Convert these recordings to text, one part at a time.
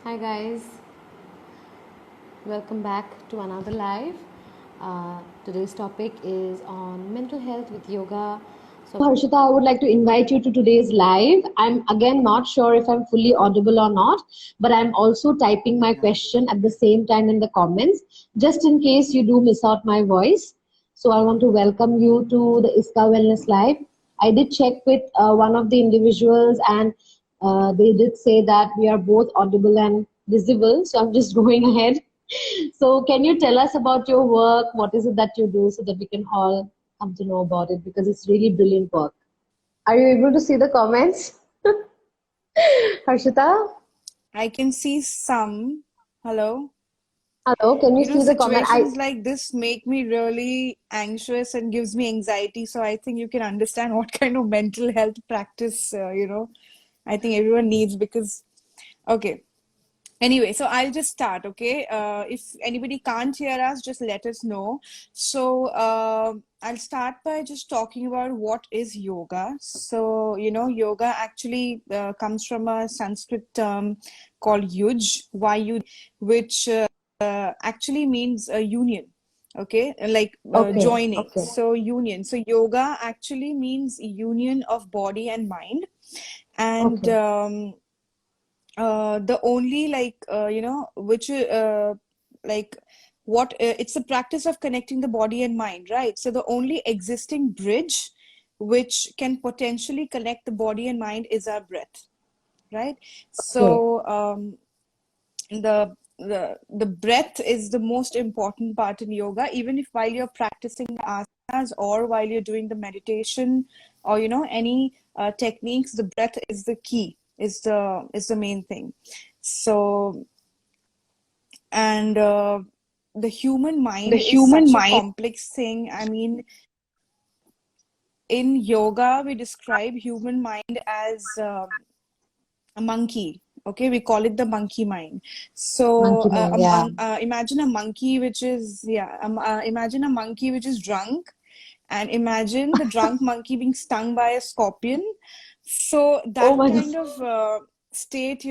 Hi guys, welcome back to another live. Today's topic is on mental health with yoga. So, Harshita, I would like to invite you to today's live. I'm again not sure if I'm fully audible or not, but I'm also typing my question at the same time in the comments, just in case you do miss out my voice. So I want to welcome you to the Iscah Wellness Live. I did check with one of the individuals, and they did say that we are both audible and visible. So I'm just going ahead. So, can you tell us about your work? What is it that you do so that we can all come to know about it because it's really brilliant work. Are you able to see the comments, Harshita? I can see some. Hello. Hello, can you see the comment? Situations like this make me really anxious and gives me anxiety. So I think you can understand what kind of mental health practice, I think everyone needs because, okay. Anyway, so I'll just start, okay? If anybody can't hear us, just let us know. So I'll start by just talking about what is yoga. So, yoga actually comes from a Sanskrit term called yuj, which actually means a union, okay? Like Okay, joining. okay, So union. So yoga actually means union of body and mind. And okay, the only which like what it's the practice of connecting the body and mind, right? So the only existing bridge which can potentially connect the body and mind is our breath, right? okay, So the breath is the most important part in yoga, even if while you're practicing the asanas or while you're doing the meditation or any techniques, the breath is the key, is the main thing. So and the human the mind is human such a mind. complex thing. I mean, in yoga we describe human mind as a monkey. Okay, we call it the monkey mind. So Monkey mind, yeah. imagine a monkey which is imagine a monkey which is drunk, and imagine the drunk monkey being stung by a scorpion. So Oh that my God. kind of state,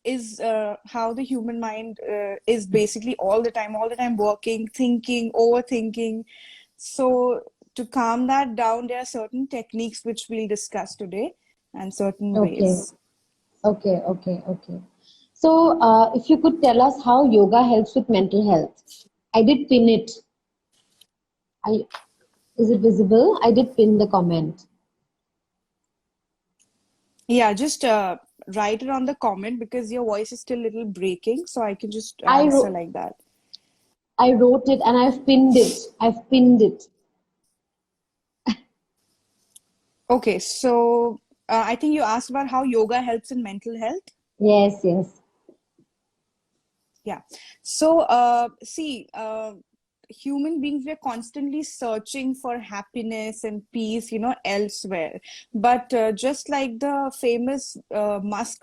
is how the human mind is basically all the time working, thinking, overthinking. So to calm that down, there are certain techniques which we'll discuss today and certain Okay, ways. okay, okay, okay. So, if you could tell us how yoga helps with mental health. I did pin it. I, is it visible? I did pin the comment. Yeah, just write it on the comment because your voice is still a little breaking, so I can just I answer wrote, like that. I wrote it and I've pinned it. I've pinned it. Okay, so I think you asked about how yoga helps in mental health. Yes, yes. Yeah. So, see, human beings, we're constantly searching for happiness and peace, elsewhere. But just like the famous musk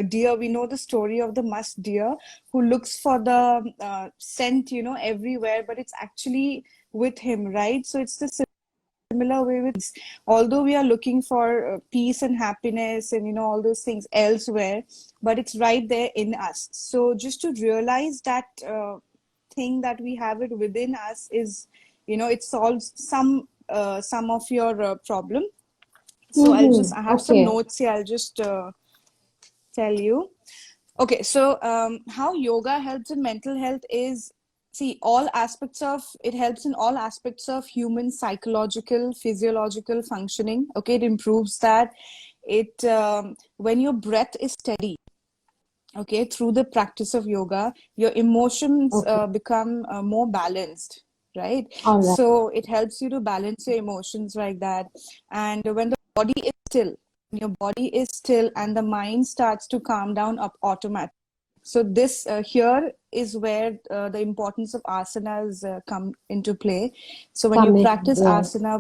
deer, we know the story of the musk deer who looks for the scent, everywhere, but it's actually with him, right? So it's the similar way with, although we are looking for peace and happiness and all those things elsewhere, but it's right there in us. So just to realize that thing that we have it within us is, it solves some of your problem. So Mm-hmm. I have some Okay. notes here, I'll just tell you. Okay, so how yoga helps in mental health is, see, all aspects of it helps in all aspects of human psychological, physiological functioning. Okay, it improves that. It when your breath is steady, okay, through the practice of yoga, your emotions Okay. become more balanced, right? All right. So it helps you to balance your emotions like that. And when the body is still, when your body is still and the mind starts to calm down up automatically. So this here is where the importance of asanas come into play. So when you Come in. practice Yes. asana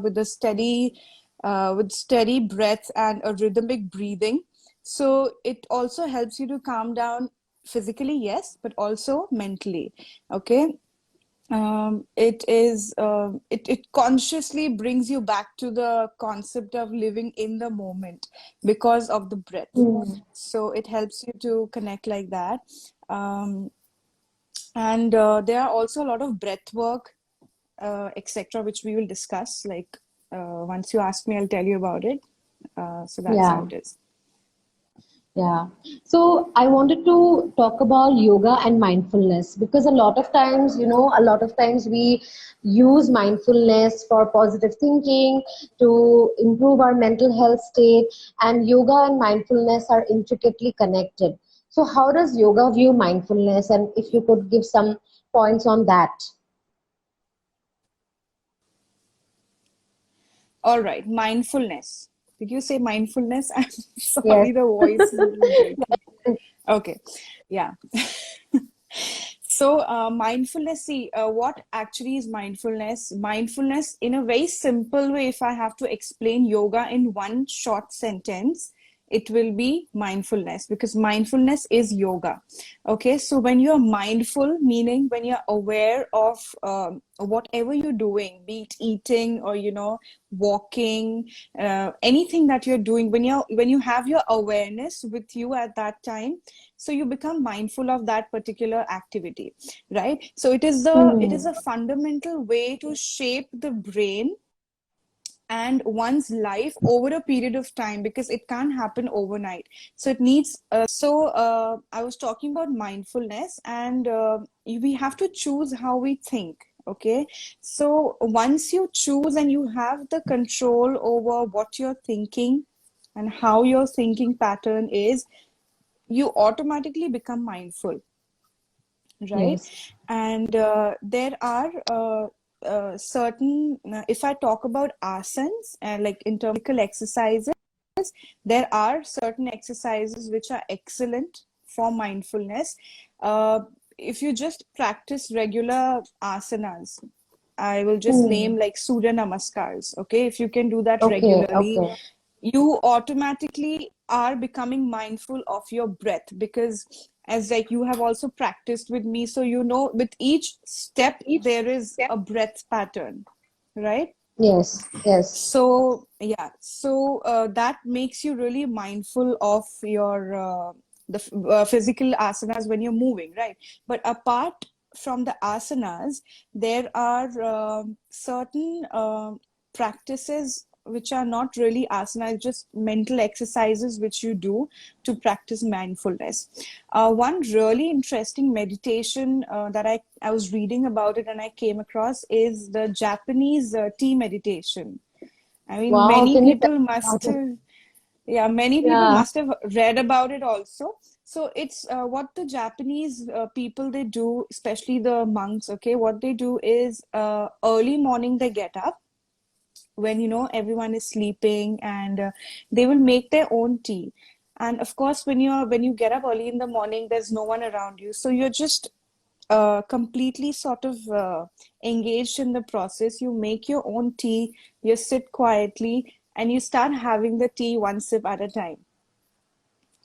with steady breath and a rhythmic breathing, so it also helps you to calm down physically, yes, but also mentally. Okay. It consciously brings you back to the concept of living in the moment because of the breath. Mm. So it helps you to connect like that. Um, and there are also a lot of breath work, etc., which we will discuss. Like once you ask me, I'll tell you about it. So that's how Yeah. it is. Yeah. So I wanted to talk about yoga and mindfulness because a lot of times, a lot of times we use mindfulness for positive thinking to improve our mental health state, and yoga and mindfulness are intricately connected. So how does yoga view mindfulness? And if you could give some points on that. All right, mindfulness. Did you say mindfulness? I'm Yes. sorry, the voice is a little breaking. Okay, yeah. So, mindfulness, see, what actually is mindfulness? Mindfulness, in a very simple way, if I have to explain yoga in one short sentence, it will be mindfulness, because mindfulness is yoga. Okay, so when you're mindful, meaning when you're aware of whatever you're doing, be it eating or, walking, anything that you're doing, when you have your awareness with you at that time, so you become mindful of that particular activity, right? So it is a Hmm. fundamental way to shape the brain and one's life over a period of time, because it can't happen overnight. So it needs I was talking about mindfulness, and we have to choose how we think. Okay, so once you choose and you have the control over what you're thinking and how your thinking pattern is, you automatically become mindful, right? Yes. And there are certain, if I talk about asanas, like in terms of physical exercises, there are certain exercises which are excellent for mindfulness. Uh, if you just practice regular asanas, I will just Hmm. name like Surya Namaskars. Okay, if you can do that Okay. regularly, Okay. you automatically are becoming mindful of your breath, because as like you have also practiced with me, so with each step there is a breath pattern, right? Yes. Yes. So yeah, so that makes you really mindful of your physical asanas when you're moving, right? But apart from the asanas, there are certain practices which are not really asanas, just mental exercises which you do to practice mindfulness. One really interesting meditation that I was reading about it and I came across is the Japanese tea meditation. I mean, Wow. many Can you tell people me must about it? have, yeah, many people Yeah. must have read about it also. So it's what the Japanese people they do, especially the monks. Okay, what they do is early morning they get up when everyone is sleeping, and they will make their own tea. And of course, when you get up early in the morning, there's no one around you, so you're just completely sort of engaged in the process. You make your own tea, you sit quietly, and you start having the tea one sip at a time.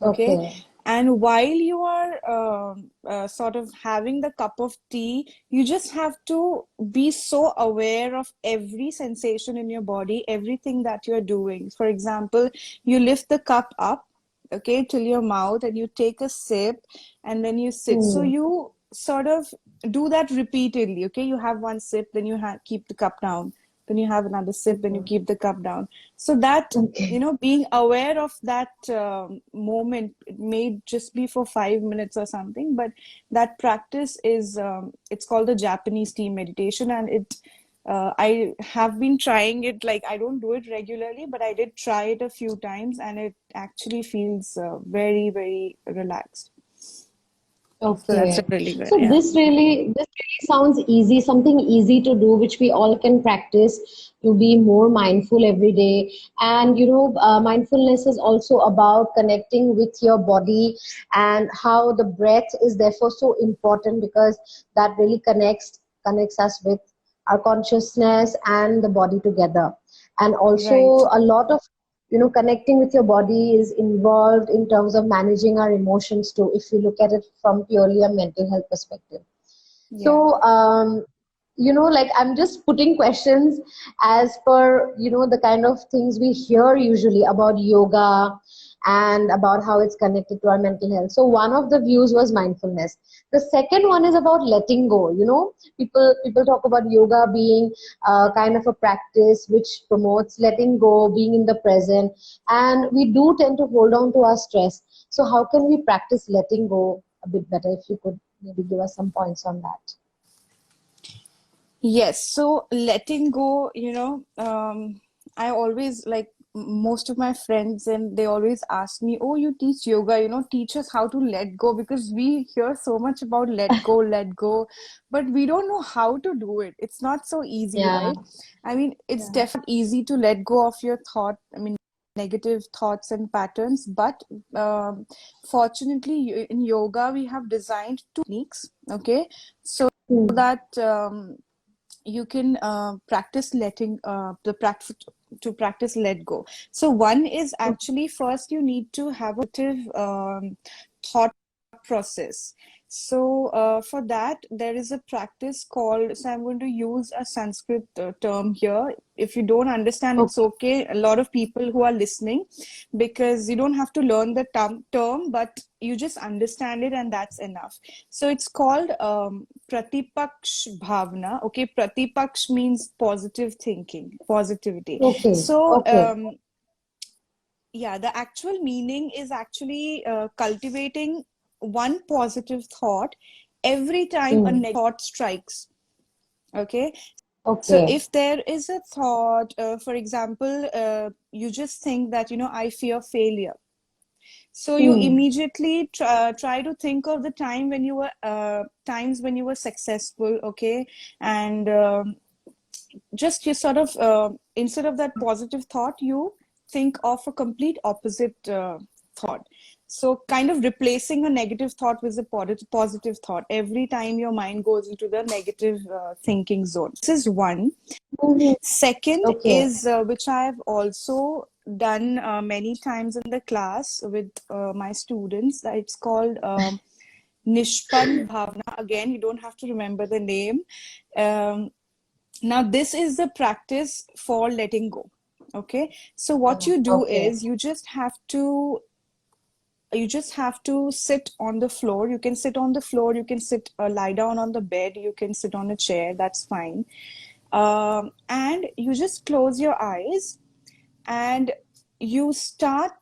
Okay. Okay. And while you are sort of having the cup of tea, you just have to be so aware of every sensation in your body, everything that you're doing. For example, you lift the cup up, okay, till your mouth, and you take a sip, and then you sit. So Hmm. you sort of do that repeatedly. Okay, you have one sip, then you keep the cup down, then you have another sip, then you keep the cup down. So that, Okay. being aware of that moment, it may just be for 5 minutes or something, but that practice is, it's called the Japanese tea meditation, and I have been trying it. Like, I don't do it regularly, but I did try it a few times, and it actually feels very, very relaxed. So that's Okay. really good. So Yeah. this really sounds easy, something easy to do, which we all can practice to be more mindful every day. And mindfulness is also about connecting with your body, and how the breath is therefore so important, because that really connects us with our consciousness and the body together. And also Right. a lot of connecting with your body is involved in terms of managing our emotions too, if you look at it from purely a mental health perspective. Yeah. So like I'm just putting questions as per, the kind of things we hear usually about yoga and about how it's connected to our mental health. So one of the views was mindfulness. The second one is about letting go. People talk about yoga being kind of a practice which promotes letting go, being in the present, and we do tend to hold on to our stress. So how can we practice letting go a bit better? If you could maybe give us some points on that. Yes, so letting go, I always like most of my friends, and they always ask me, "Oh, you teach yoga, teach us how to let go," because we hear so much about let go, but we don't know how to do it. It's not so easy, Yeah. right? I mean, it's Yeah. definitely easy to let go of your negative thoughts and patterns, but fortunately, in yoga, we have designed two techniques, okay? So Hmm. that you can practice to practice let go. So one is actually, first you need to have a positive thought process. So for that there is a practice called, so I'm going to use a Sanskrit term here. If you don't understand, it's Okay. okay. A lot of people who are listening, because you don't have to learn the term, but you just understand it and that's enough. So it's called pratipaksh bhavna. Okay, pratipaksh means positive thinking, positivity. Okay. So Okay. yeah, the actual meaning is actually cultivating one positive thought every time a Hmm. negative thought strikes. Okay, so Okay. if there is a thought, for example, you just think that, I fear failure. So you Hmm. immediately try to think of the time when you were times when you were successful, okay, and just you sort of instead of that positive thought, you think of a complete opposite thought. So kind of replacing a negative thought with a positive thought every time your mind goes into the negative thinking zone. This is one. Mhm. Second Okay. is which I have also done many times in the class with my students. It's called Nishpan Bhavna. Again, you don't have to remember the name. Um, Now, this is the practice for letting go. Okay. So what you do Okay. is you just have to sit on the floor. You can sit on the floor. You can lie down on the bed. You can sit on a chair. That's fine. And you just close your eyes and you start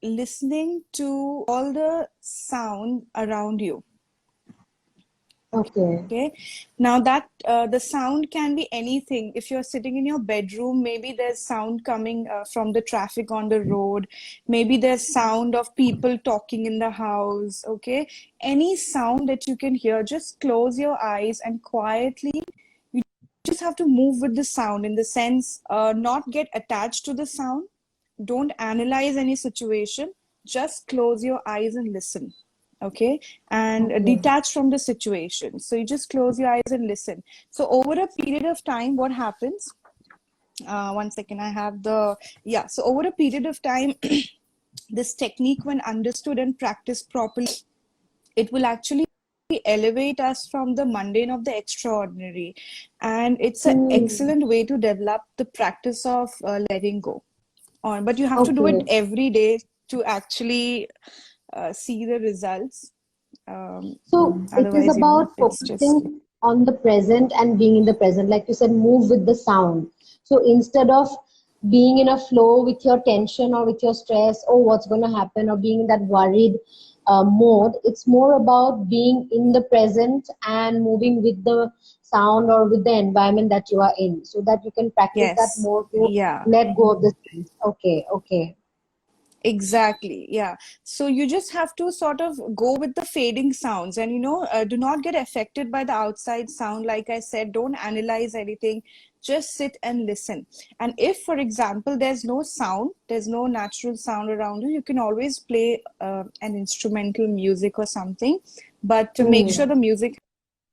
listening to all the sound around you. Okay. Okay. Now that the sound can be anything. If you're sitting in your bedroom, maybe there's sound coming from the traffic on the road. Maybe there's sound of people talking in the house. Okay. Any sound that you can hear, just close your eyes and quietly, you just have to move with the sound, in the sense, not get attached to the sound. Don't analyze any situation. Just close your eyes and listen. Okay. And Okay. detach from the situation. So you just close your eyes and listen. So over a period of time, what happens? One second, I have the, yeah. So over a period of time, this technique, when understood and practiced properly, it will actually elevate us from the mundane of the extraordinary. And it's an Hmm. excellent way to develop the practice of letting go on. But you have to do it Okay. every day to actually see the results. So it is Otherwise, about it's just, focusing on the present and being in the present. Like you said, move with the sound. So instead of being in a flow with your tension or with your stress, or what's going to happen, or being in that worried mode, it's more about being in the present and moving with the sound or with the environment that you are in, so that you can practice that yes, more to yeah. let go of the stress. Okay, okay. Exactly. Yeah. So you just have to sort of go with the fading sounds, and, do not get affected by the outside sound. Like I said, don't analyze anything. Just sit and listen. And if, for example, there's no sound, there's no natural sound around you, you can always play an instrumental music or something. But to make sure Hmm. the music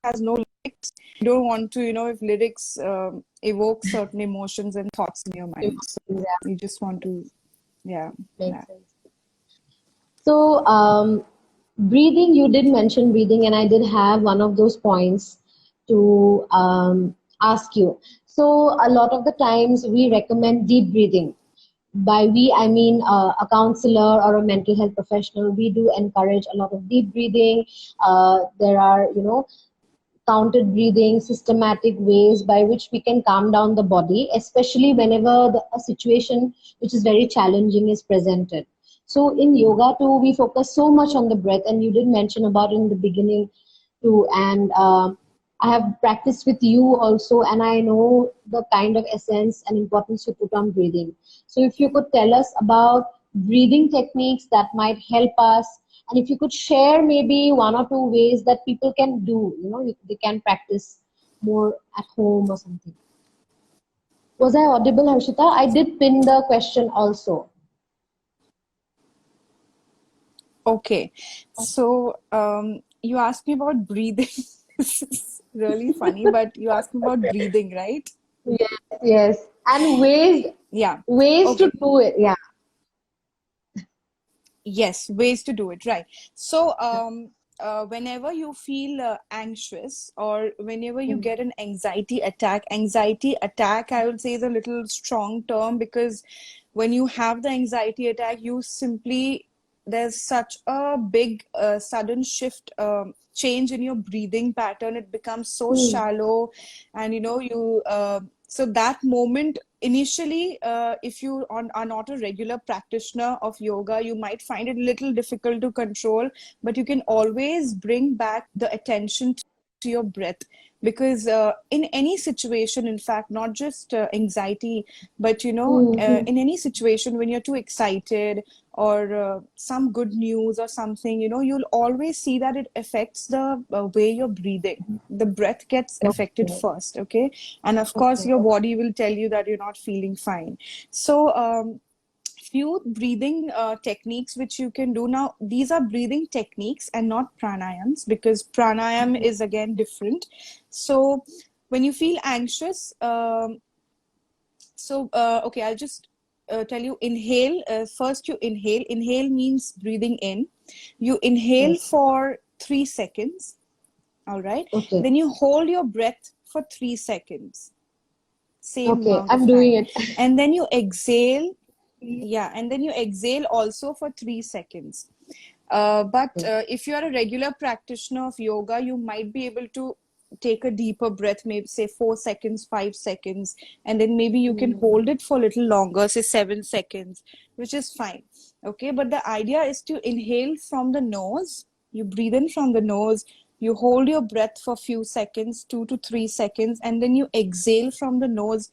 has no lyrics, you don't want to, if lyrics evoke certain emotions and thoughts in your mind. So Yeah, you just want to, yeah. makes sense. So, breathing, you did mention breathing, and I did have one of those points to ask you. So a lot of the times we recommend deep breathing. By we, I mean a counselor or a mental health professional. We do encourage a lot of deep breathing. There are, counted breathing, systematic ways by which we can calm down the body, especially whenever a situation which is very challenging is presented. So in yoga too, we focus so much on the breath, and you did mention about it in the beginning too. And I have practiced with you also, and I know the kind of essence and importance you put on breathing. So if you could tell us about breathing techniques that might help us, and if you could share maybe one or two ways that people can do, they can practice more at home or something. Was I audible, Harshita? I did pin the question also. Okay. So you asked me about breathing. This is really funny, but you asked me about breathing, right? Yes, yes. And Yeah. ways to Okay. do it. Yeah. Yes, ways to do it, right. So, whenever you feel anxious or whenever you Mm. get an anxiety attack, I would say is a little strong term, because when you have the anxiety attack, there's such a big, sudden change in your breathing pattern. It becomes so Mm. shallow, and so that moment initially, if you are not a regular practitioner of yoga, you might find it a little difficult to control, but you can always bring back the attention to your breath, because in any situation, in fact, not just anxiety, but Mm. in any situation when you're too excited, or some good news or something, you'll always see that it affects the way you're breathing. The breath gets affected Okay. first, okay? And of course, Okay. your body will tell you that you're not feeling fine. So, few breathing techniques which you can do. Now, these are breathing techniques and not pranayams, because pranayam is again different. So, when you feel anxious, okay, I'll just tell you. Inhale. First, you inhale. Inhale means breathing in. You inhale Yes. for 3 seconds. All right. Okay. Then you hold your breath for 3 seconds. Same Okay. amount I'm of doing time. it. And then you exhale. Yeah. And then you exhale also for 3 seconds. But if you are a regular practitioner of yoga, you might be able to take a deeper breath, maybe say 4 seconds, 5 seconds, and then maybe you can hold it for a little longer, say 7 seconds, which is fine. Okay, but the idea is to inhale from the nose. You breathe in from the nose, you hold your breath for a few seconds, 2 to 3 seconds, and then you exhale from the nose,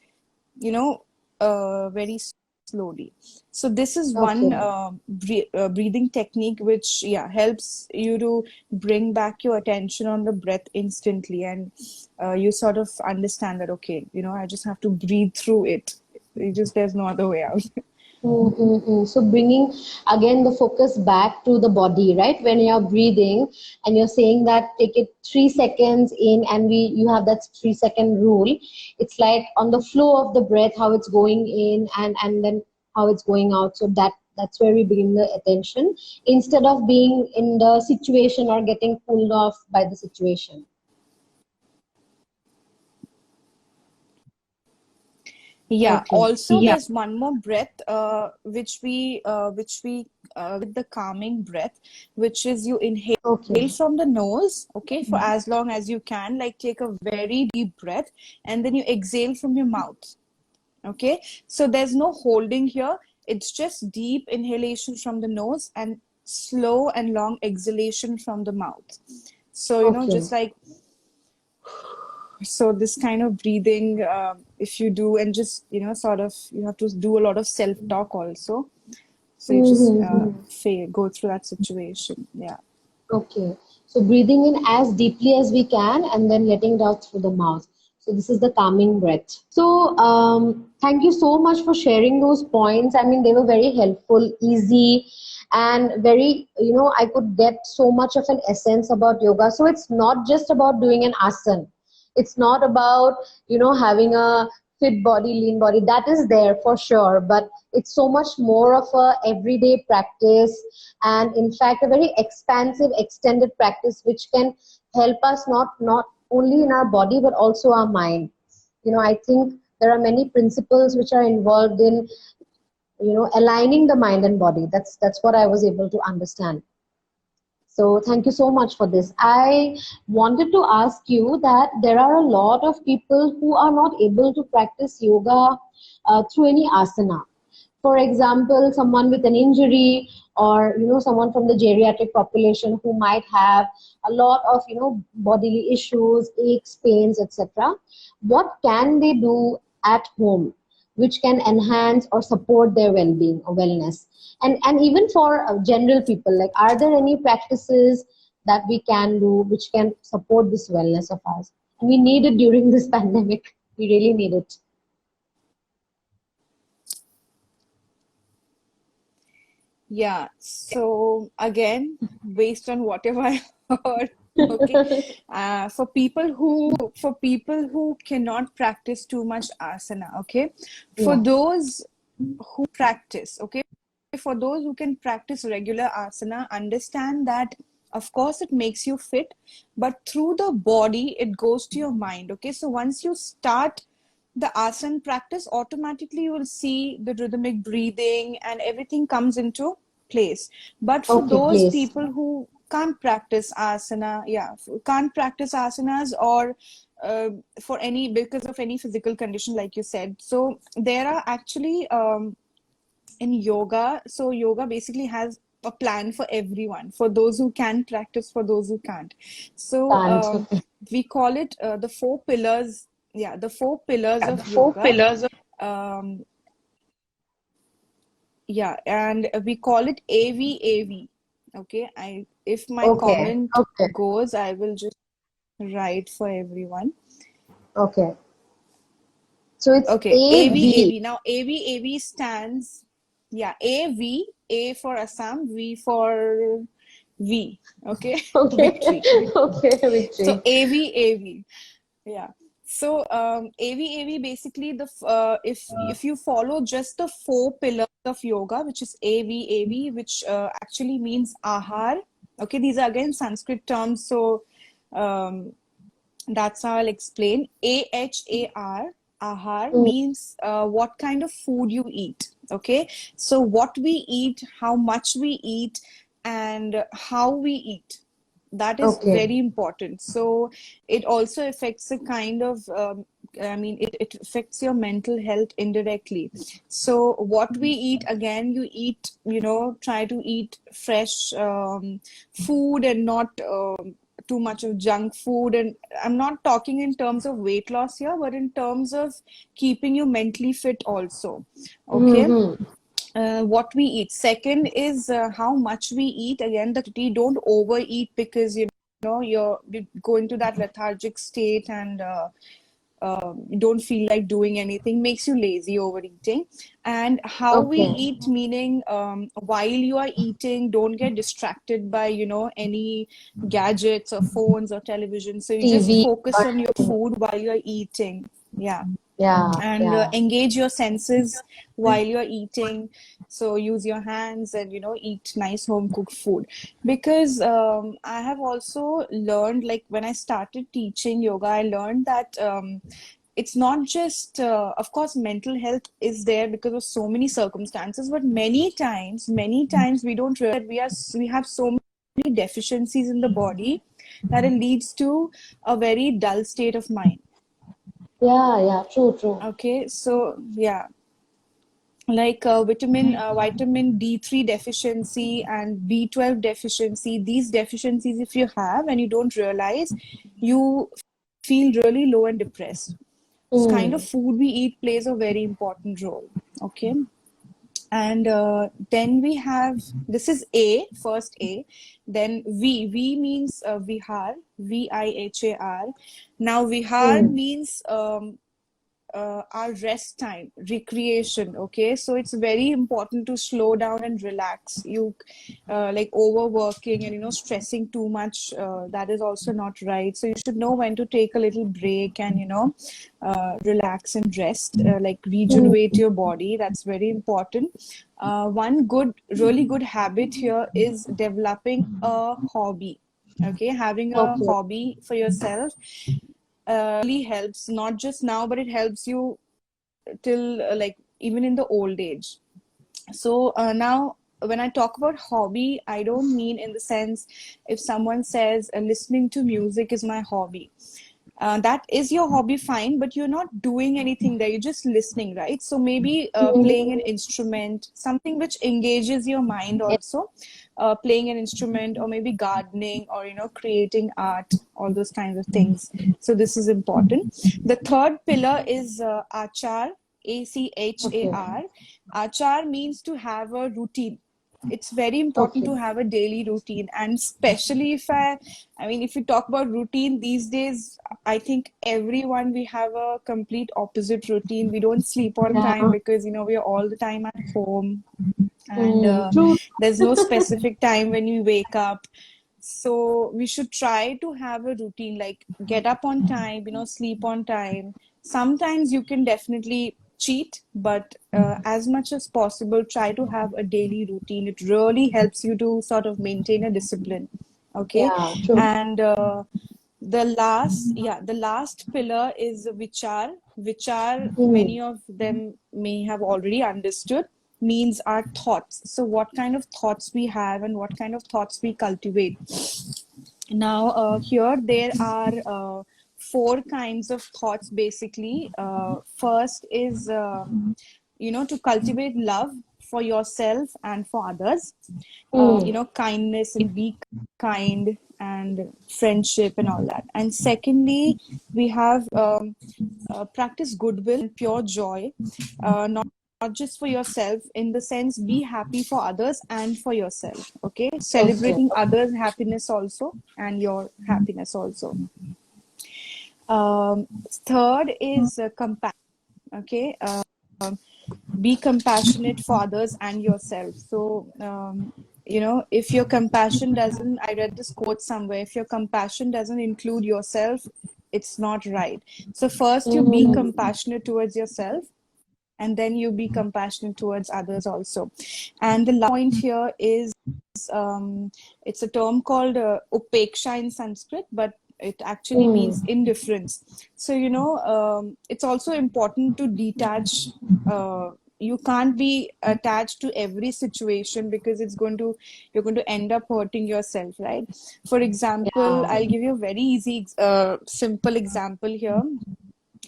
very slowly. So this is one Okay. breathing technique which, yeah, helps you to bring back your attention on the breath instantly, and you sort of understand that, okay, I just have to breathe through it. There's no other way out. Mm-hmm. So bringing again the focus back to the body, right? When you're breathing and you're saying that take it 3 seconds in, and you have that 3 second rule. It's like on the flow of the breath, how it's going in and then how it's going out. So that's where we bring the attention instead of being in the situation or getting pulled off by the situation. Yeah. Okay. Also, there's one more breath, which we with the calming breath, which is you inhale Okay. from the nose, okay, for as long as you can, like take a very deep breath, and then you exhale from your mouth. Okay, so there's no holding here. It's just deep inhalation from the nose and slow and long exhalation from the mouth. So, Okay. just like, so this kind of breathing, if you do, and just, sort of, you have to do a lot of self-talk also. So you just Mm-hmm. go through that situation. Yeah. Okay. So breathing in as deeply as we can and then letting it out through the mouth. So this is the calming breath. So thank you so much for sharing those points. I mean, they were very helpful, easy, and very, I could get so much of an essence about yoga. So it's not just about doing an asana. It's not about, having a fit body, lean body. That is there for sure. But it's so much more of a everyday practice, and in fact a very expansive extended practice which can help us not only in our body but also our mind. I think there are many principles which are involved in aligning the mind and body. That's what I was able to understand. So thank you so much for this. I wanted to ask you that there are a lot of people who are not able to practice yoga through any asana. For example, someone with an injury, or someone from the geriatric population who might have a lot of bodily issues, aches, pains, etc. What can they do at home which can enhance or support their well-being or wellness? And even for general people, like, are there any practices that we can do which can support this wellness of ours? And we need it during this pandemic. We really need it. Yeah, so again, based on whatever I heard, okay, for people who cannot practice too much asana, okay, for Yeah. those who practice, okay, for those who can practice regular asana, understand that of course it makes you fit, but through the body it goes to your mind. Okay, so once you start the asana practice, automatically you will see the rhythmic breathing and everything comes into place. But for Okay, those please. people who can't practice asana, can't practice asanas, or for any, because of any physical condition, like you said, so there are actually in yoga, so yoga basically has a plan for everyone, for those who can practice, for those who can't. So Can't. we call it the four pillars. Yeah, the four pillars Yeah, of the four yoga. pillars of um, yeah, and we call it AVAV. Okay, if my Okay, comment okay, goes, I will just write for everyone. okay. So it's Okay, AV. AVAV. Now AVAV stands, yeah, A for Assam, V for V. Okay, Okay, victory. okay, So Victory. AVAV. Yeah. So AVAV basically, if you follow just the four pillars of yoga, which is AVAV, which actually means ahar. Okay, these are again Sanskrit terms, so um, that's how I'll explain. AHAR, ahar, Mm, means what kind of food you eat. Okay, so what we eat, how much we eat, and how we eat. That is okay, very important. So it also affects a kind of, it affects your mental health indirectly. So what we eat, again, you eat, try to eat fresh food and not too much of junk food. And I'm not talking in terms of weight loss here, but in terms of keeping you mentally fit also. Okay. mm-hmm. What we eat. Second is how much we eat. Again, that we don't overeat, because you go into that lethargic state, and you don't feel like doing anything, makes you lazy, overeating. And how we Okay. eat, meaning while you are eating, don't get distracted by any gadgets or phones or television. So you just TV. focus on your food while you're eating. Yeah. Yeah, And yeah. engage your senses while you're eating. So use your hands and eat nice home cooked food. Because I have also learned, like when I started teaching yoga, I learned that it's not just of course mental health is there because of so many circumstances, but many times we don't realize that we have so many deficiencies in the body, that it leads to a very dull state of mind. Yeah, yeah, true, true. Okay, so yeah, like vitamin D3 deficiency and B12 deficiency. These deficiencies, if you have and you don't realize, you feel really low and depressed. So kind of Mm. food we eat plays a very important role. Okay. And then we have, this is A, first A. Then V means Vihar, Vihar. Now Vihar Mm. means our rest time, recreation. Okay, so it's very important to slow down and relax. You like overworking and stressing too much, that is also not right. So you should know when to take a little break and relax and rest, like Mm. regenerate your body. That's very important. One really good habit here is developing a hobby. Okay, having a Okay. hobby for yourself really helps, not just now, but it helps you till like even in the old age. So now, when I talk about hobby, I don't mean in the sense if someone says listening to music is my hobby. That is your hobby, fine, but you're not doing anything there. You're just listening, right? So maybe playing an Mhm. instrument, something which engages your mind also, playing an instrument, or maybe gardening, or creating art, all those kinds of things. So this is important. The third pillar is achar, Okay. ACHAR. Achar means to have a routine. It's very important Okay. to have a daily routine, and especially I mean, if we talk about routine these days, I think everyone, we have a complete opposite routine. We don't sleep on time Yeah. because we are all the time at home, and True. there's no specific time when you wake up. So we should try to have a routine, like get up on time, sleep on time. Sometimes you can definitely cheat, but as much as possible, try to have a daily routine. It really helps you to sort of maintain a discipline. Okay. Yeah. True. And the last pillar is vichar. Vichar, Mm. many of them may have already understood, means our thoughts. So what kind of thoughts we have and what kind of thoughts we cultivate. Now, here there are four kinds of thoughts basically. First is, to cultivate love for yourself and for others. Mm. Kindness and be kind, and friendship and all that. And secondly, we have practice goodwill and pure joy, not just for yourself, in the sense be happy for others and for yourself. Okay, Okay. celebrating others' happiness also and your happiness also. Third is compassion. Okay, be compassionate for others and yourself. So if your compassion doesn't, I read this quote somewhere, if your compassion doesn't include yourself, it's not right. So first you be Mm. compassionate towards yourself, and then you be compassionate towards others also. And the last point here is, it's a term called upeksha in Sanskrit, but it actually means Mm. indifference. So it's also important to detach. You can't be attached to every situation, because you're going to end up hurting yourself, right? For example, Yeah. I'll give you a very easy simple example here.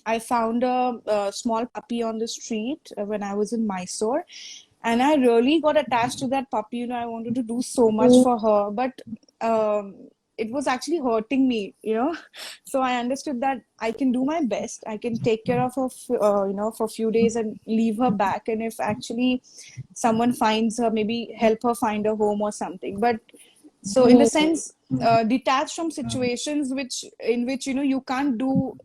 I found a small puppy on the street when I was in Mysore, and I really got attached to that puppy. I wanted to do so much Mm. for her, but it was actually hurting me. So I understood that I can do my best. I can take care of her, for a few days and leave her back. And if actually someone finds her, maybe help her find a home or something. But so in the Mm. sense, detached from situations in which you can't do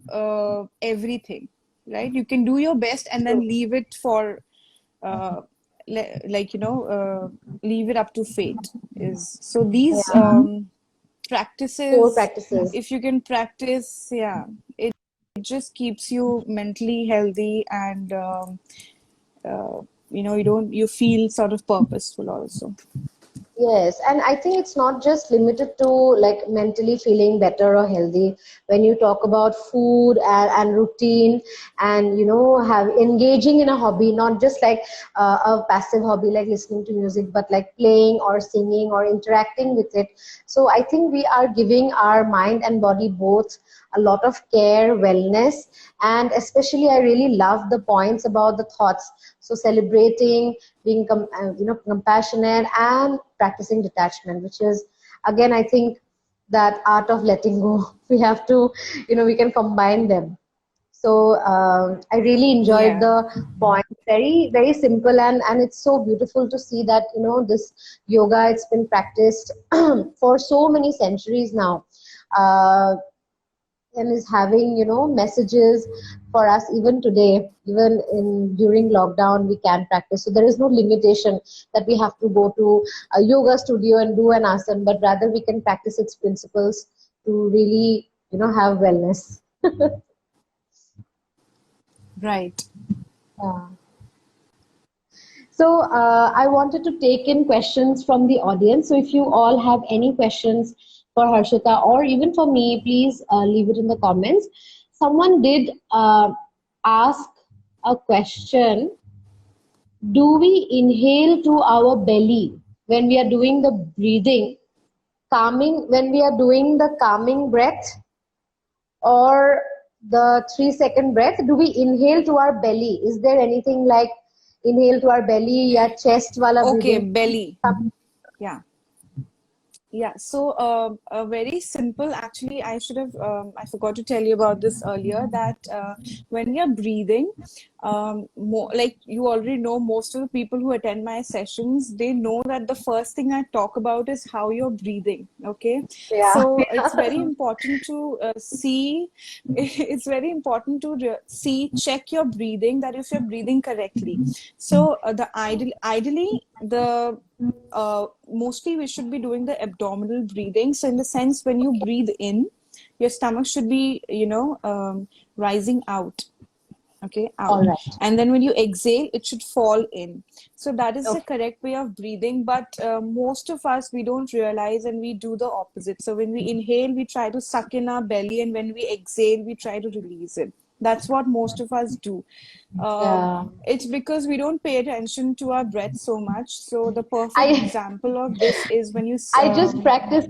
everything, right? You can do your best and then True. leave it for uh, like leave it up to fate. Is so these Yeah. Core practices, practices. if you can practice, yeah, it just keeps you mentally healthy, and uh, you feel sort of purposeful also. Yes, and I think it's not just limited to like mentally feeling better or healthy. When you talk about food and routine, and have engaging in a hobby, not just like a passive hobby like listening to music, but like playing or singing or interacting with it. So I think we are giving our mind and body both a lot of care, wellness, and especially I really love the points about the thoughts. So celebrating, being compassionate, and practicing detachment, which is again I think that art of letting go. We have to, we can combine them. So I really enjoyed Yeah. the point. Very very simple, and it's so beautiful to see that this yoga, it's been practiced for so many centuries now. Uh, and is having messages for us even today, even in during lockdown we can practice. So there is no limitation that we have to go to a yoga studio and do an asana, but rather we can practice its principles to really have wellness. Right. Yeah. So I wanted to take in questions from the audience. So if you all have any questions for Harshita or even for me, please leave it in the comments. Someone did ask a question. Do we inhale to our belly when we are doing the breathing, when we are doing the calming breath or the 3-second breath? Do we inhale to our belly? Is there anything like inhale to our belly or chest wala Okay, breathing? belly. Yeah. Yeah, so very simple. Actually, I forgot to tell you about this earlier that when you're breathing, like you already know, most of the people who attend my sessions, they know that the first thing I talk about is how you're breathing. Okay, Yeah. so it's very important to see, it's very important to see, check your breathing, that if you're breathing correctly. So ideally, mostly we should be doing the abdominal breathing. So in the sense, when you breathe in, your stomach should be, rising out. Okay, All out. right. And then when you exhale, it should fall in. So that is the Okay. correct way of breathing. But most of us, we don't realize and we do the opposite. So when we inhale, we try to suck in our belly, and when we exhale, we try to release it. That's what most of us do. Yeah. It's because we don't pay attention to our breath so much. So the perfect I example of this is when you I just practiced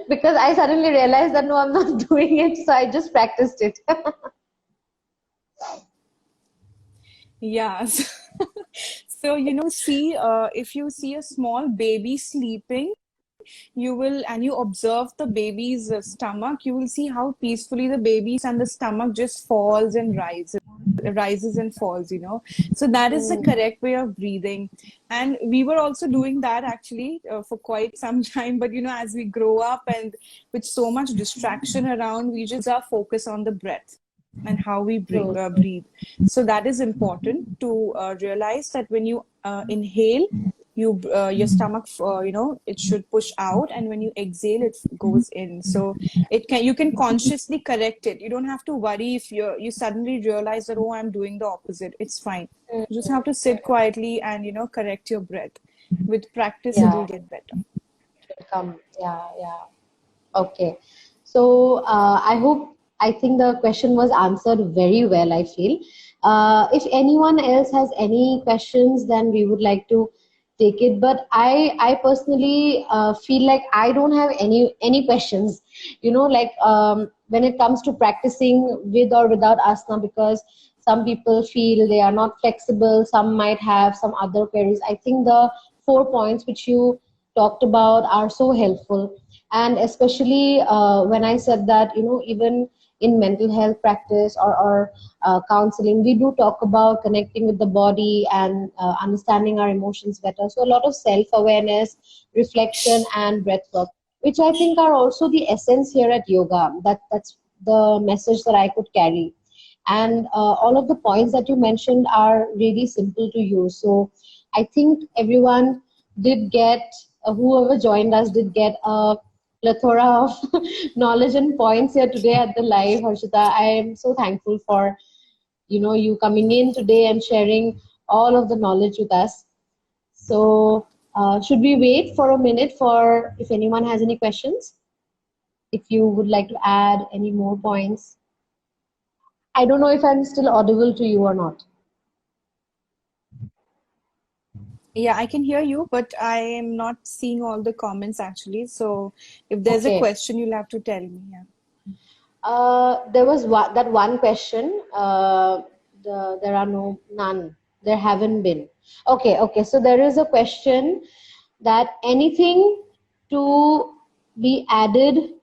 because I suddenly realized that no, I'm not doing it, so I just practiced it. yeah. So, see, if you see a small baby sleeping, and you observe the baby's stomach, you will see how peacefully the baby's and the stomach just falls and rises and falls, So that is the correct way of breathing. And we were also doing that actually for quite some time. But, as we grow up and with so much distraction around, we just our focus on the breath and how we True. breathe. So that is important to realize that when you inhale, your stomach, it should push out, and when you exhale, it goes in. So you can consciously correct it. You don't have to worry if you suddenly realize that, oh, I'm doing the opposite. It's fine. You just have to sit quietly and correct your breath. With practice, it will Yeah. get better. Come. Yeah. Yeah. Okay. So I think the question was answered very well, I feel. If anyone else has any questions, then we would like to take it. But I personally feel like I don't have any questions, like when it comes to practicing with or without asana, because some people feel they are not flexible, some might have some other queries. I think the 4 points which you talked about are so helpful, and especially when I said that even in mental health practice or counseling, we do talk about connecting with the body and understanding our emotions better. So a lot of self-awareness, reflection, and breath work, which I think are also the essence here at yoga. That's the message that I could carry. And all of the points that you mentioned are really simple to use. So I think everyone did get, whoever joined us did get a plethora of knowledge and points here today at the live. Harshita, I am so thankful for you coming in today and sharing all of the knowledge with us. So should we wait for a minute for if anyone has any questions? If you would like to add any more points. I don't know if I'm still audible to you or not. Yeah, I can hear you, but I am not seeing all the comments actually. So if there's a Okay. question, you'll have to tell me. Yeah. There was that one question. There are none. There haven't been. Okay, okay. So there is a question that anything to be added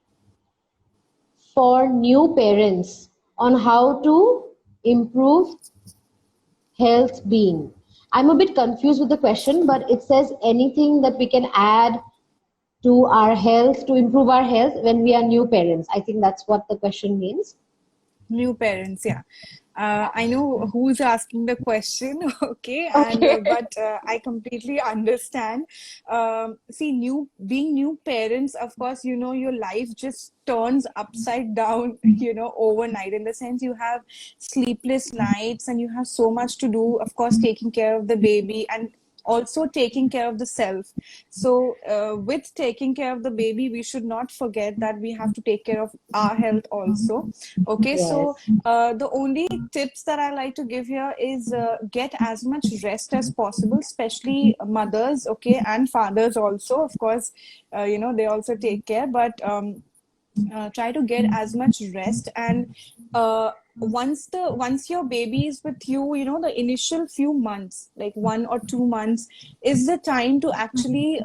for new parents on how to improve health being. I'm a bit confused with the question, but it says anything that we can add to our health to improve our health when we are new parents. I think that's what the question means. New parents, yeah. I know who's asking the question, okay, and Okay. but I completely understand. See, being new parents, of course, your life just turns upside down, overnight. In the sense, you have sleepless nights and you have so much to do. Of course, taking care of the baby, and also taking care of the self. So with taking care of the baby, we should not forget that we have to take care of our health also. Okay, so Yes. the only tips that I like to give here is get as much rest as possible, especially mothers, okay, and fathers also, of course. They also take care, but try to get as much rest. And uh, once your baby is with you, the initial few months, like 1 or 2 months, is the time to actually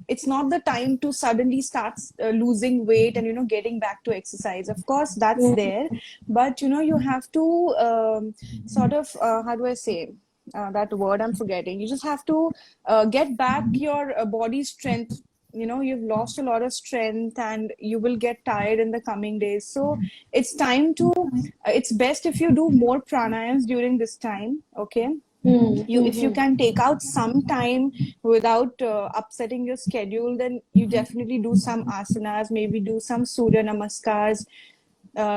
it's not the time to suddenly start losing weight and getting back to exercise. Of course that's there, but you have to sort of how do I say that word I'm forgetting. You just have to get back your body strength. You've lost a lot of strength and you will get tired in the coming days. So it's time to it's best if you do more pranayams during this time. Okay, if you can take out some time without upsetting your schedule, then you definitely do some asanas, maybe do some surya namaskars.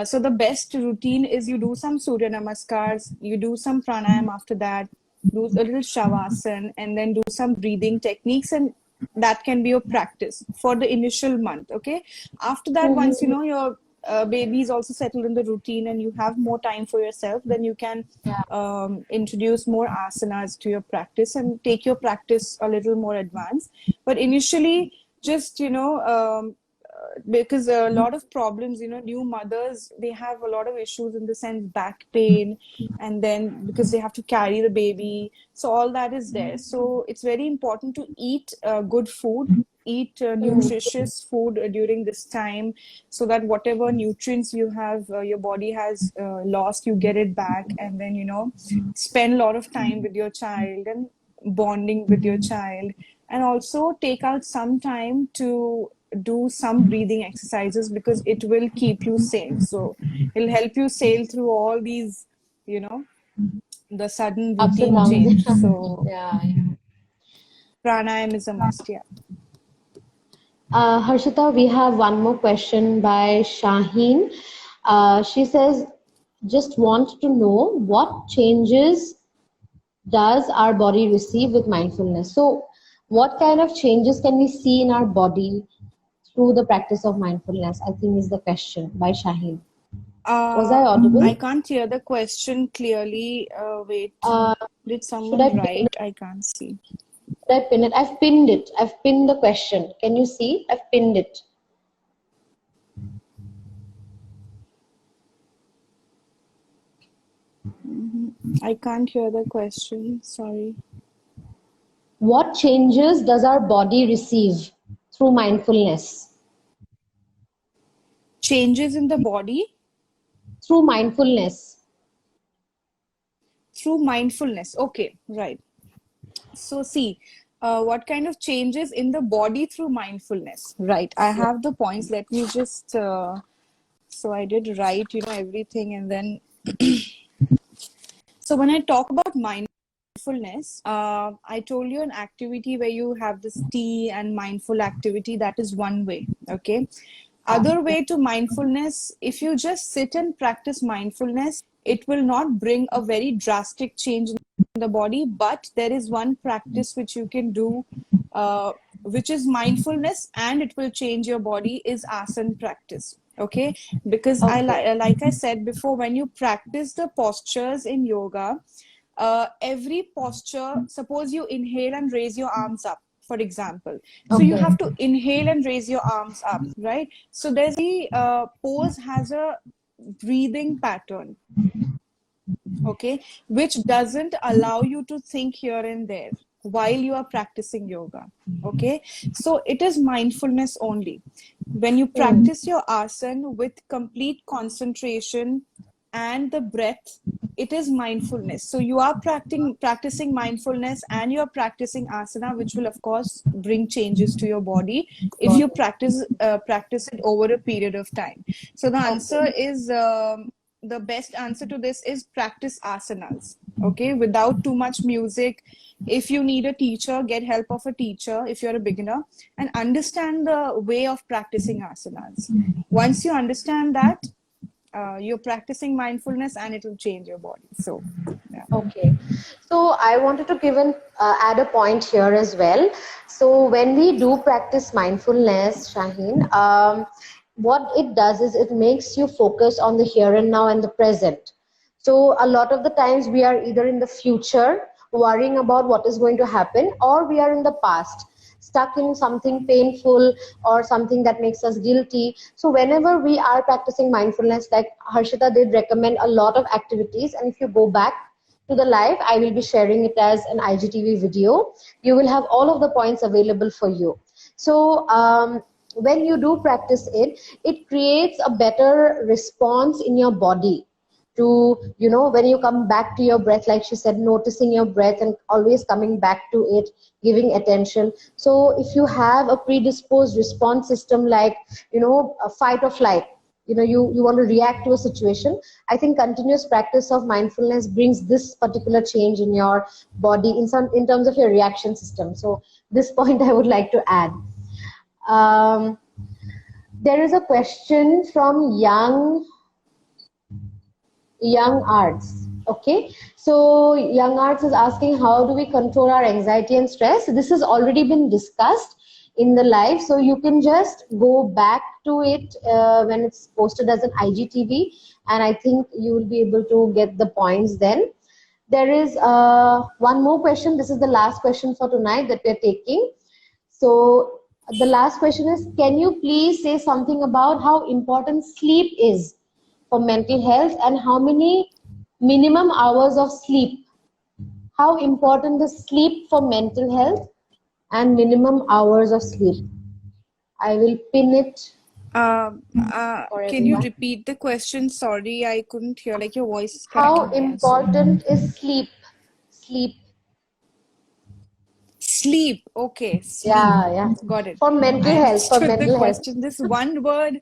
So the best routine is you do some surya namaskars, you do some pranayam after that, do a little shavasana, and then do some breathing techniques, and that can be your practice for the initial month. Okay, after that, once your baby is also settled in the routine and you have more time for yourself, then you can introduce more asanas to your practice and take your practice a little more advanced. But initially, just because a lot of problems, new mothers, they have a lot of issues in the sense back pain, and then because they have to carry the baby, so all that is there. So it's very important to eat good food, eat nutritious food during this time, so that whatever nutrients you have your body has lost, you get it back. And then spend a lot of time with your child and bonding with your child, and also take out some time to do some breathing exercises, because it will keep you sane. So it'll help you sail through all these, the sudden Ups and routine change. downs. So Yeah. pranayam is a must. Yeah. Harshita, we have one more question by Shaheen. She says, just want to know what changes does our body receive with mindfulness? So, what kind of changes can we see in our body through the practice of mindfulness? I think is the question by Shaheen. Was I uh I audible? can't hear the question clearly. Wait, Uh, did should someone I pin write? I can't see. Should I pin it? I've pinned it. I've pinned the question. Can you see? I've pinned it. I can't hear the question, sorry. What changes does our body receive through mindfulness? Changes in the body Through mindfulness. through mindfulness. Okay, right. So see, what kind of changes in the body through mindfulness? Right. I have the points. Let me just. So I did write, everything, and then. So when I talk about mindfulness, I told you an activity where you have this tea and mindful activity. That is one way. Okay. Other way to mindfulness, if you just sit and practice mindfulness, it will not bring a very drastic change in the body, but there is one practice which you can do, which is mindfulness, and it will change your body, is asana practice. Okay, because Okay. like I said before, when you practice the postures in yoga, every posture, suppose you inhale and raise your arms up, for example, so you Okay. have to inhale and raise your arms up, right? So there's the pose has a breathing pattern, okay, which doesn't allow you to think here and there while you are practicing yoga. Okay, so it is mindfulness only. When you practice your asana with complete concentration and the breath, it is mindfulness. So you are practicing mindfulness, and you are practicing asana, which will of course bring changes to your body if you practice it over a period of time. So the answer is the best answer to this is practice asanas, okay, without too much music. If you need a teacher, get help of a teacher if you're a beginner, and understand the way of practicing asanas. Once you understand that, you're practicing mindfulness and it will change your body. So yeah. Okay, so I wanted to add a point here as well. So when we do practice mindfulness, Shaheen, what it does is it makes you focus on the here and now and the present. So a lot of the times we are either in the future worrying about what is going to happen, or we are in the past stuck in something painful or something that makes us guilty. So whenever we are practicing mindfulness, like Harshita did recommend a lot of activities, and if you go back to the live, I will be sharing it as an IGTV video. You will have all of the points available for you. So when you do practice it, it creates a better response in your body to, when you come back to your breath, like she said, noticing your breath and always coming back to it, giving attention. So if you have a predisposed response system, like, a fight or flight, you want to react to a situation, I think continuous practice of mindfulness brings this particular change in your body in terms of your reaction system. So this point I would like to add. um, there is a question from young arts. Okay, so young arts is asking, how do we control our anxiety and stress? This has already been discussed in the live, so you can just go back to it when it's posted as an IGTV, and I think you will be able to get the points then. There is one more question. This is the last question for tonight that we're taking. So the last question is, can you please say something about how important sleep is for mental health, and how many minimum hours of sleep? How important is sleep for mental health, and minimum hours of sleep? I will pin it for Can you everyone. repeat the question? Sorry, I couldn't hear. Like your voice is How cracking again. So important is sleep? Sleep. sleep. Okay, sleep. Yeah, yeah. Got it. For mental I health, for understood the mental health. question. This one word,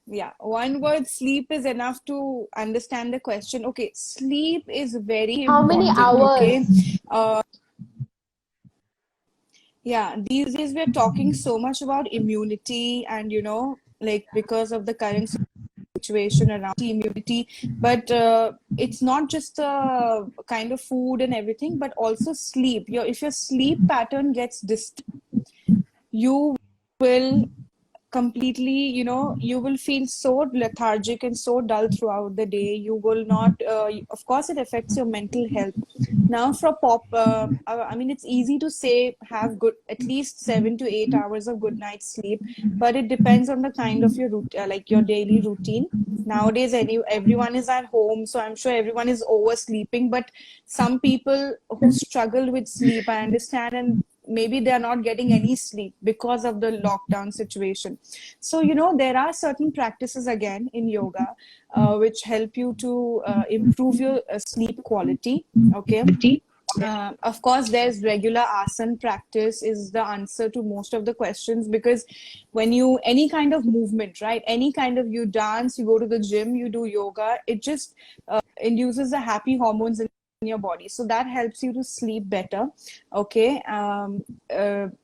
yeah, one word sleep is enough to understand the question. Okay, sleep is very How many important. Okay. hours? Yeah, these days we're talking so much about immunity and, like because of the current situation around immunity, but it's not just the kind of food and everything, but also sleep. If your sleep pattern gets disturbed, you will completely, you will feel so lethargic and so dull throughout the day. You will not, of course, it affects your mental health. Now, for I mean, it's easy to say have good at least 7 to 8 hours of good night's sleep, but it depends on the kind of your like your daily routine. Nowadays, everyone is at home, so I'm sure everyone is oversleeping. But some people who struggle with sleep, I understand, and maybe they are not getting any sleep because of the lockdown situation. So, there are certain practices again in yoga which help you to improve your sleep quality. Okay. Of course, there's regular asana practice is the answer to most of the questions, because when you, any kind of movement, right? Any kind of, you dance, you go to the gym, you do yoga, it just induces the happy hormones in your body. So that helps you to sleep better. Okay.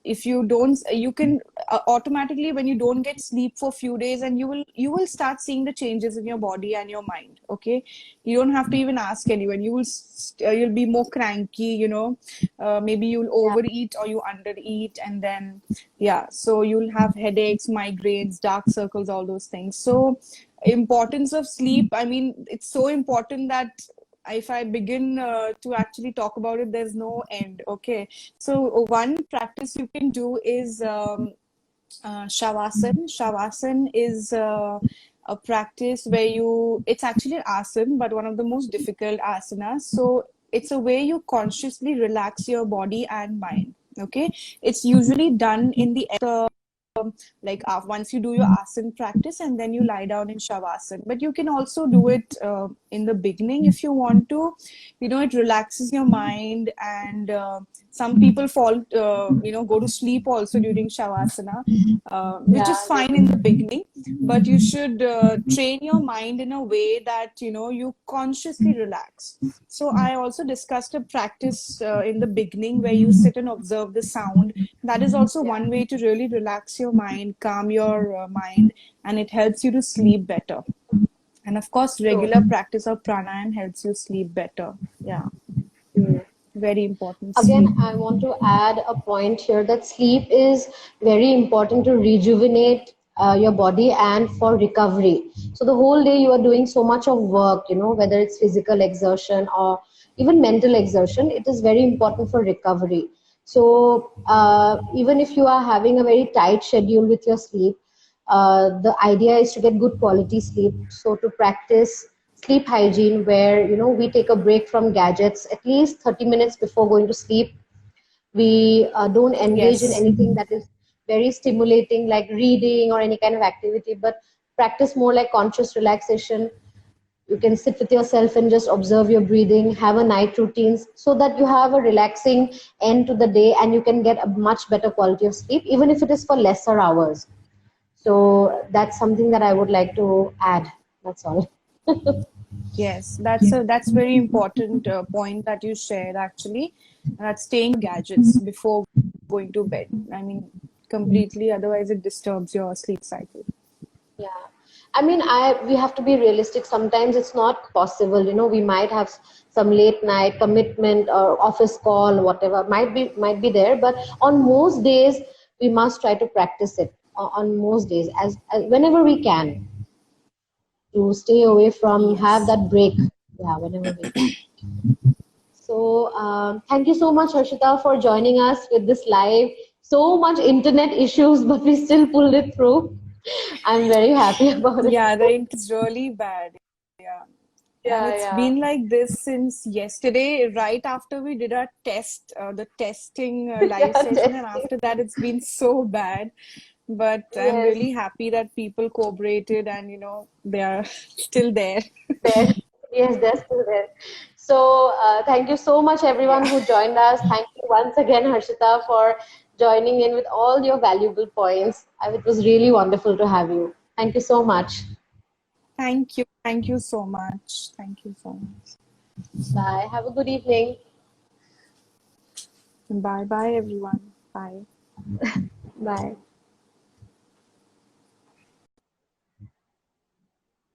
If you don't, you can automatically, when you don't get sleep for a few days, and you will start seeing the changes in your body and your mind. Okay. You don't have to even ask anyone. You'll be more cranky, maybe you'll Yeah. overeat or you undereat, and then yeah, so you'll have headaches, migraines, dark circles, all those things. So importance of sleep, I mean, it's so important that if I begin to actually talk about it, there's no end. Okay. So one practice you can do is Shavasana. Shavasana is a practice where it's actually an asana, but one of the most difficult asanas. So it's a way you consciously relax your body and mind. Okay. It's usually done in the like once you do your asana practice, and then you lie down in shavasana. But you can also do it in the beginning if you want to. It relaxes your mind, and some people go to sleep also during shavasana, which is Yeah, they fine in the do. beginning. But you should train your mind in a way that you consciously relax. So I also discussed a practice in the beginning where you sit and observe the sound. That is also Yeah. one way to really relax your mind, calm your mind, and it helps you to sleep better. And of course, True. regular practice of pranayam helps you sleep better. Yeah. Very important, Again, sleep. I want to add a point here that sleep is very important to rejuvenate your body and for recovery. So the whole day you are doing so much of work, whether it's physical exertion or even mental exertion, it is very important for recovery. So even if you are having a very tight schedule with your sleep, the idea is to get good quality sleep. So to practice sleep hygiene, where we take a break from gadgets at least 30 minutes before going to sleep. We don't engage in Yes. anything that is very stimulating like reading or any kind of activity, but practice more like conscious relaxation. You can sit with yourself and just observe your breathing, have a night routines, so that you have a relaxing end to the day and you can get a much better quality of sleep, even if it is for lesser hours. So that's something that I would like to add. That's all. Yes, that's very important point that you shared actually. That staying gadgets before going to bed. I mean, completely. Otherwise, it disturbs your sleep cycle. Yeah. I mean, we have to be realistic. Sometimes it's not possible. We might have some late night commitment or office call, whatever might be there. But on most days, we must try to practice it. On most days, as whenever we can, to stay away from have Yes. that break. Yeah, whenever we can. So thank you so much, Harshita, for joining us with this live. So much internet issues, but we still pulled it through. I'm very happy about it. Yeah, the ink is really bad. Yeah. And Yeah, it's yeah. been like this since yesterday, right after we did our test, the testing live Yeah, session, and testing. after that, it's been so bad. But I'm Yes, really happy that people cooperated and, they are still there. there. Yes, they're still there. So, thank you so much, everyone Yeah. who joined us. Thank you once again, Harshita, for joining in with all your valuable points. It was really wonderful to have you. Thank you so much. Thank you. Thank you so much. Thank you so much. Bye. Have a good evening. Bye bye, everyone. Bye. Bye.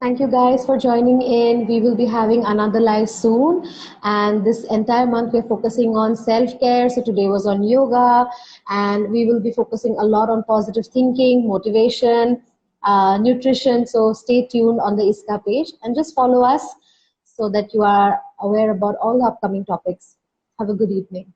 Thank you guys for joining in. We will be having another live soon. And this entire month we're focusing on self-care. So today was on yoga, and we will be focusing a lot on positive thinking, motivation, nutrition. So stay tuned on the Iscah page and just follow us so that you are aware about all the upcoming topics. Have a good evening.